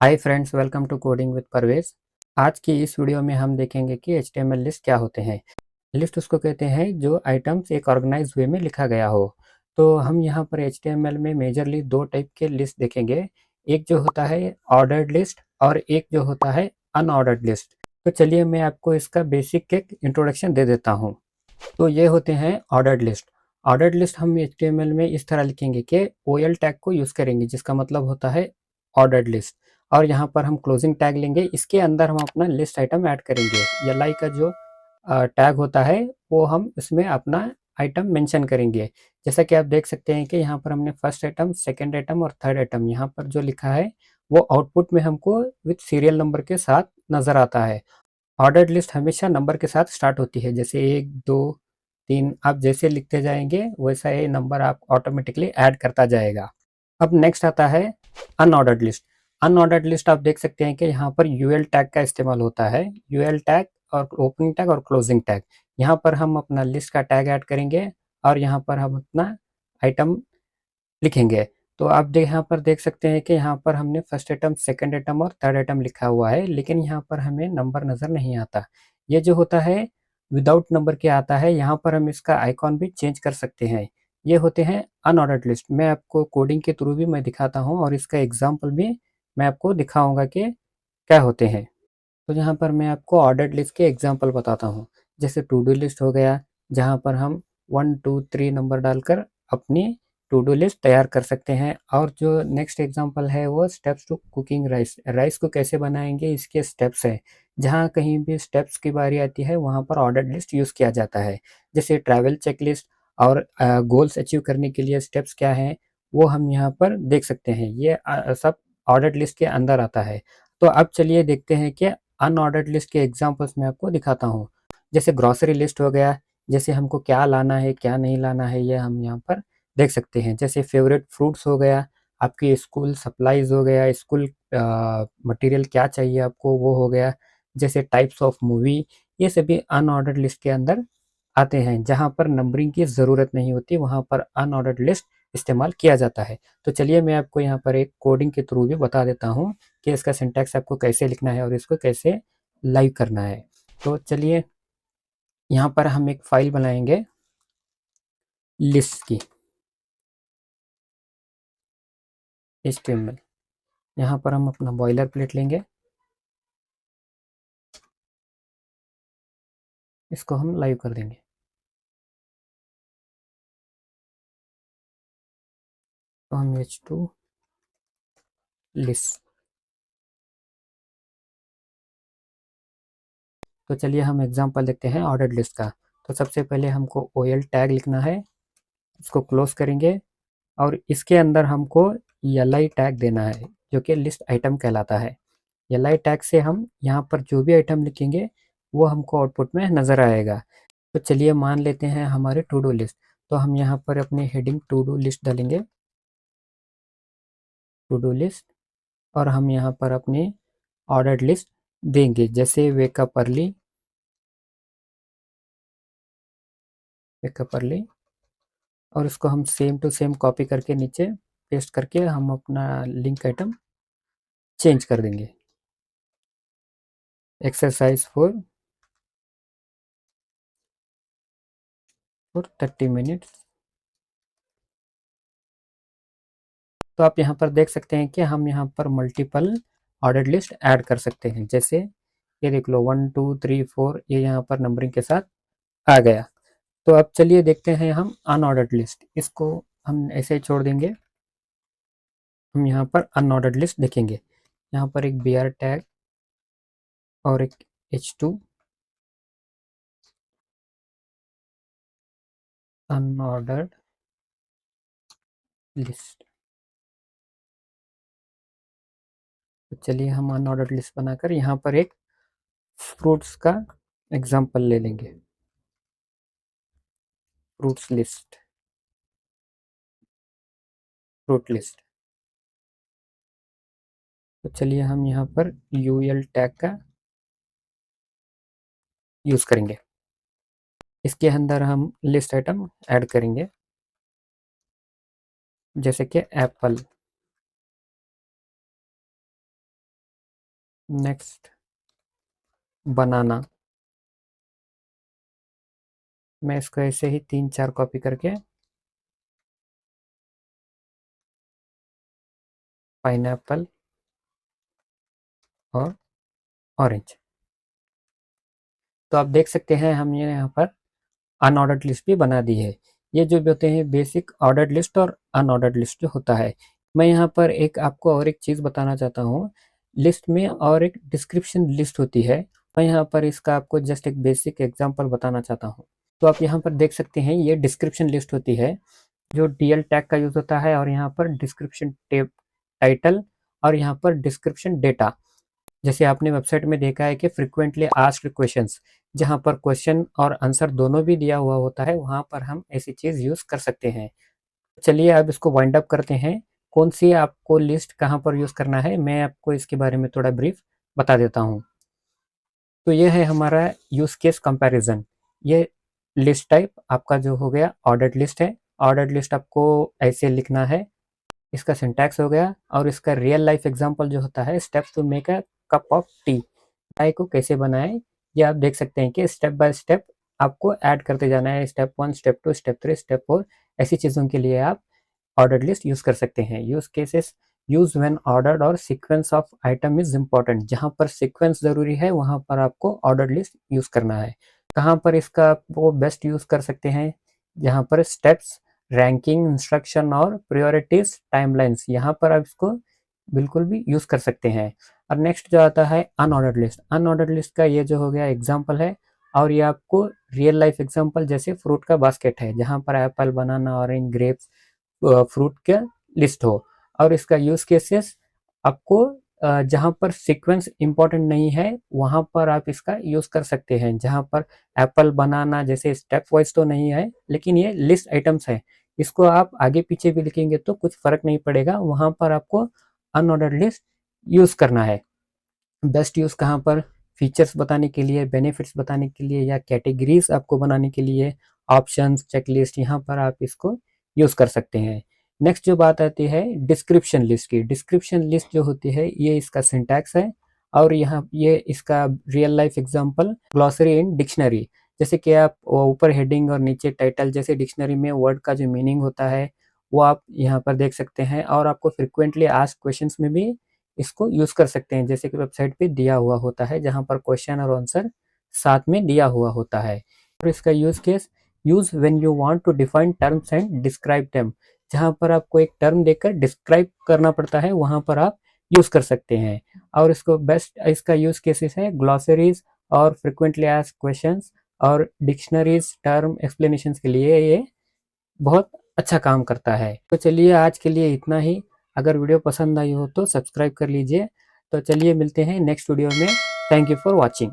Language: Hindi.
Hi friends, welcome to coding with Parvez. आज की इस वीडियो में हम देखेंगे कि एचटीएमएल लिस्ट क्या होते हैं। लिस्ट उसको कहते हैं जो आइटम्स एक ऑर्गेनाइज वे में लिखा गया हो। तो हम यहाँ पर एचटीएमएल में मेजरली दो टाइप के लिस्ट देखेंगे। एक जो होता है ऑर्डर्ड लिस्ट और एक जो होता है अनऑर्डर्ड लिस्ट। तो चलिए मैं आपको इसका बेसिक एक इंट्रोडक्शन दे देता हूँ। तो ये होते हैं ऑर्डर्ड लिस्ट। ऑर्डर्ड लिस्ट हम एचटीएमएल में इस तरह लिखेंगे कि ओएल टैग को यूज़ करेंगे, जिसका मतलब होता है ऑर्डर्ड लिस्ट। और यहाँ पर हम क्लोजिंग टैग लेंगे, इसके अंदर हम अपना लिस्ट आइटम ऐड करेंगे। एल का जो टैग होता है वो हम इसमें अपना आइटम मेंशन करेंगे। जैसा कि आप देख सकते हैं कि यहाँ पर हमने फर्स्ट आइटम, सेकंड आइटम और थर्ड आइटम यहाँ पर जो लिखा है वो आउटपुट में हमको विथ सीरियल नंबर के साथ नज़र आता है। ऑर्डर्ड लिस्ट हमेशा नंबर के साथ स्टार्ट होती है, जैसे 1, 2, 3। आप जैसे लिखते जाएंगे वैसा ये नंबर आप ऑटोमेटिकली ऐड करता जाएगा। अब नेक्स्ट आता है अनऑर्डर्ड लिस्ट। अनऑर्डर्ड लिस्ट आप देख सकते हैं कि यहाँ पर यूएल टैग का इस्तेमाल होता है। यूएल टैग और ओपनिंग टैग और क्लोजिंग टैग, यहाँ पर हम अपना लिस्ट का टैग ऐड करेंगे और यहाँ पर हम अपना आइटम लिखेंगे। तो आप यहाँ पर देख सकते हैं कि यहाँ पर हमने फर्स्ट आइटम, सेकंड आइटम और थर्ड आइटम लिखा हुआ है, लेकिन यहाँ पर हमें नंबर नज़र नहीं आता। ये जो होता है विदाउट नंबर के आता है। यहाँ पर हम इसका आइकॉन भी चेंज कर सकते हैं। ये होते हैं अनऑर्डर्ड लिस्ट। मैं आपको कोडिंग के थ्रू भी मैं दिखाता हूँ और इसका एग्जाम्पल भी मैं आपको दिखाऊंगा कि क्या होते हैं। तो यहाँ पर मैं आपको ऑर्डर्ड लिस्ट के एग्जाम्पल बताता हूँ। जैसे टू डू लिस्ट हो गया, जहाँ पर हम 1, 2, 3 नंबर डालकर अपनी टू डू लिस्ट तैयार कर सकते हैं। और जो नेक्स्ट एग्जांपल है वो steps to cooking rice. Rice को कैसे बनाएंगे इसके स्टेप्स है। जहाँ कहीं भी स्टेप्स की बारी आती है वहाँ पर ऑर्डर्ड लिस्ट यूज़ किया जाता है। जैसे ट्रैवल चेकलिस्ट और गोल्स अचीव करने के लिए स्टेप्स क्या हैं वो हम यहाँ पर देख सकते हैं। ये सब ऑर्डर्ड लिस्ट के अंदर आता है। तो अब चलिए देखते हैं कि अनऑर्डर्ड लिस्ट के एग्जांपल्स मैं आपको दिखाता हूँ। जैसे ग्रॉसरी लिस्ट हो गया, जैसे हमको क्या लाना है क्या नहीं लाना है ये हम यहाँ पर देख सकते हैं। जैसे फेवरेट फ्रूट्स हो गया, आपकी स्कूल सप्लाइज हो गया, स्कूल मटेरियल क्या चाहिए आपको वो हो गया। जैसे टाइप्स ऑफ मूवी, ये सभी अनऑर्डर्ड लिस्ट के अंदर आते हैं। जहाँ पर नंबरिंग की ज़रूरत नहीं होती वहाँ पर अनऑर्डर्ड लिस्ट इस्तेमाल किया जाता है। तो चलिए मैं आपको यहाँ पर एक कोडिंग के थ्रू भी बता देता हूँ कि इसका सिंटैक्स आपको कैसे लिखना है और इसको कैसे लाइव करना है। तो चलिए यहाँ पर हम एक फाइल बनाएंगे लिस्ट की, HTML। यहाँ पर हम अपना बॉयलर प्लेट लेंगे, इसको हम लाइव कर देंगे। तो हम h2 लिस्ट। तो चलिए हम एग्जांपल देखते हैं ऑर्डर्ड लिस्ट का। तो सबसे पहले हमको ओएल टैग लिखना है, इसको क्लोज करेंगे और इसके अंदर हमको एल टैग देना है जो कि लिस्ट आइटम कहलाता है। एल टैग से हम यहाँ पर जो भी आइटम लिखेंगे वो हमको आउटपुट में नज़र आएगा। तो चलिए मान लेते हैं हमारे टू डू लिस्ट। तो हम यहाँ पर अपनी हेडिंग टू डू लिस्ट डालेंगे, टू डू लिस्ट। और हम यहाँ पर अपनी ऑर्डर्ड लिस्ट देंगे, जैसे वेकअप अर्ली, वेकअप अर्ली। और इसको हम सेम टू सेम कॉपी करके नीचे पेस्ट करके हम अपना लिंक आइटम चेंज कर देंगे। Exercise for 30 minutes. तो आप यहाँ पर देख सकते हैं कि हम यहाँ पर मल्टीपल ऑर्डर्ड लिस्ट ऐड कर सकते हैं। जैसे ये देख लो 1, 2, 3, 4, ये यहाँ पर नंबरिंग के साथ आ गया। तो अब चलिए देखते हैं हम अनऑर्डर्ड लिस्ट, इसको हम ऐसे ही छोड़ देंगे। हम यहाँ पर अनऑर्डर्ड लिस्ट देखेंगे। यहाँ पर एक br टैग और एक h2 अनऑर्डर्ड लिस्ट। तो चलिए हम अनऑर्डर्ड लिस्ट बनाकर यहाँ पर एक फ्रूट्स का एग्जाम्पल ले लेंगे, फ्रूट्स लिस्ट, फ्रूट लिस्ट। तो चलिए हम यहाँ पर यूएल टैग का यूज़ करेंगे। इसके अंदर हम लिस्ट आइटम ऐड करेंगे, जैसे कि एप्पल। नेक्स्ट बनाना, मैं इसको ऐसे ही 3-4 कॉपी करके पाइनएप्पल और ऑरेंज। तो आप देख सकते हैं हमने यहाँ पर अनऑर्डर्ड लिस्ट भी बना दी है। ये जो होते हैं बेसिक ऑर्डर्ड लिस्ट और अनऑर्डर्ड लिस्ट जो होता है। मैं यहाँ पर एक आपको और एक चीज़ बताना चाहता हूँ। लिस्ट में और एक डिस्क्रिप्शन लिस्ट होती है। मैं यहाँ पर इसका आपको जस्ट एक बेसिक एग्जांपल बताना चाहता हूँ। तो आप यहाँ पर देख सकते हैं ये डिस्क्रिप्शन लिस्ट होती है, जो डीएल टैग का यूज़ होता है, और यहाँ पर डिस्क्रिप्शन टाइटल और यहाँ पर डिस्क्रिप्शन डेटा। जैसे आपने वेबसाइट में देखा है कि फ्रीक्वेंटली आस्क्ड क्वेश्चंस, जहाँ पर क्वेश्चन और आंसर दोनों भी दिया हुआ होता है, वहाँ पर हम ऐसी चीज़ यूज़ कर सकते हैं। चलिए अब इसको वाइंड अप करते हैं। कौन सी आपको लिस्ट कहाँ पर यूज़ करना है, मैं आपको इसके बारे में थोड़ा ब्रीफ बता देता हूँ। तो ये है हमारा यूज़ केस कंपैरिजन। ये लिस्ट टाइप आपका जो हो गया ऑर्डर्ड लिस्ट है। ऑर्डर्ड लिस्ट आपको ऐसे लिखना है, इसका सिंटैक्स हो गया, और इसका रियल लाइफ एग्जांपल जो होता है steps to make a cup of tea. चाय को कैसे बनाएं, ये आप देख सकते हैं कि स्टेप बाय स्टेप आपको ऐड करते जाना है। स्टेप 1, स्टेप 2, स्टेप 3, स्टेप 4, ऐसी चीज़ों के लिए आप ऑर्डर्ड लिस्ट यूज़ कर सकते हैं। Use cases, use when ordered और sequence of item is important. जहाँ पर सीक्वेंस ज़रूरी है वहाँ पर आपको ऑर्डर्ड लिस्ट यूज़ करना है। कहाँ पर इसका आपको बेस्ट यूज़ कर सकते हैं, जहाँ पर स्टेप्स, रैंकिंग, इंस्ट्रक्शन और प्रायोरिटीज, टाइमलाइंस, यहाँ पर आप इसको बिल्कुल भी यूज़ कर सकते हैं। और नेक्स्ट जो आता है अनऑर्डर्ड लिस्ट। अनऑर्डर्ड लिस्ट का ये जो हो गया एग्जांपल है, और ये आपको रियल लाइफ एग्जांपल जैसे फ्रूट का बास्केट है, जहाँ पर एप्पल, बनाना, ऑरेंज, ग्रेप्स फ्रूट का लिस्ट हो। और इसका यूज़ केसेस आपको जहाँ पर सीक्वेंस इंपॉर्टेंट नहीं है वहाँ पर आप इसका यूज़ कर सकते हैं। जहाँ पर एप्पल, बनाना जैसे स्टेप वाइज तो नहीं है, लेकिन ये लिस्ट आइटम्स है, इसको आप आगे पीछे भी लिखेंगे तो कुछ फ़र्क नहीं पड़ेगा, वहाँ पर आपको अनऑर्डर्ड लिस्ट यूज़ करना है। बेस्ट यूज़ कहाँ पर, फीचर्स बताने के लिए, बेनिफिट्स बताने के लिए, या कैटेगरीज आपको बनाने के लिए, ऑप्शंस, चेकलिस्ट, यहाँ पर आप इसको यूज़ कर सकते हैं। नेक्स्ट जो बात आती है डिस्क्रिप्शन लिस्ट की। डिस्क्रिप्शन लिस्ट जो होती है ये इसका सिंटैक्स है, और यहाँ ये इसका real life example glossary in dictionary. जैसे कि आप ऊपर हेडिंग और नीचे टाइटल जैसे डिक्शनरी में वर्ड का जो मीनिंग होता है वो आप यहाँ पर देख सकते हैं, और आपको फ्रिक्वेंटली आस्क्ड क्वेश्चंस में भी इसको यूज़ कर सकते हैं, जैसे कि वेबसाइट पे दिया हुआ होता है, जहाँ पर क्वेश्चन और आंसर साथ में दिया हुआ होता है। और इसका use case, use when you want to define terms and describe them. जहाँ पर आपको एक टर्म देकर डिस्क्राइब करना पड़ता है वहाँ पर आप यूज़ कर सकते हैं। और इसको बेस्ट इसका यूज़ केसेस है ग्लॉसरीज और फ्रिक्वेंटली आस्क्ड क्वेश्चंस और डिक्शनरीज, टर्म एक्सप्लेनेशंस के लिए ये बहुत अच्छा काम करता है। तो चलिए आज के लिए इतना ही। अगर वीडियो पसंद आई हो तो सब्सक्राइब कर लीजिए। तो चलिए मिलते हैं नेक्स्ट वीडियो में। Thank you for watching.